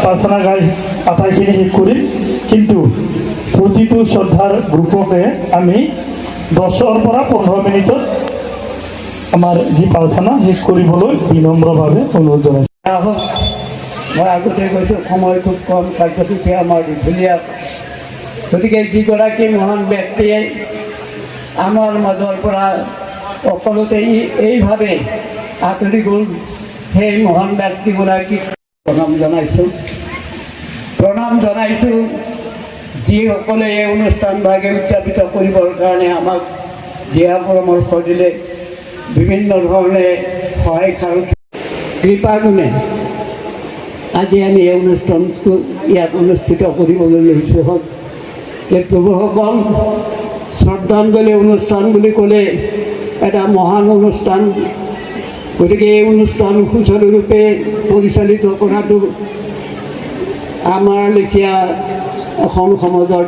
প্ৰাৰ্থনা গাই আটাইখিনি শেষ কৰিম, কিন্তু প্ৰতিটো শ্ৰদ্ধাৰ গ্ৰুপকে আমি 10ৰ পৰা 15 মিনিটত আমাৰ যি প্ৰাৰ্থনা শেষ কৰিবলৈ বিনম্ৰভাৱে অনুৰোধ জনাইছোঁ। মই আগতে কৈছোঁ সময় খুব কম, কাৰ্যসূচী আমাৰ দীঘলীয়া, গতিকে যিগৰাকী মহান ব্যক্তিয়ে আমাৰ মাজৰ পৰা অকলতে এইভাৱে আঁতৰি গ'ল, সেই মহান ব্যক্তিগৰাকীক প্ৰণাম জনাইছোঁ। যিসকলে এই অনুষ্ঠানভাগে উদযাপিত কৰিবৰ কাৰণে আমাক দিহা পৰামৰ্শ দিলে, বিভিন্ন ধৰণে সহায় কৃপাগুণে আজি আমি এই অনুষ্ঠানটো ইয়াত অনুষ্ঠিত কৰিবলৈ লৈছোঁ। হওক যে প্ৰভুসকল, শ্ৰদ্ধাঞ্জলি অনুষ্ঠান বুলি ক'লে এটা মহান অনুষ্ঠান, গতিকে এই অনুষ্ঠান সুচাৰুৰূপে পৰিচালিত কৰাটো আমাৰ লেখীয়া এখন সমাজৰ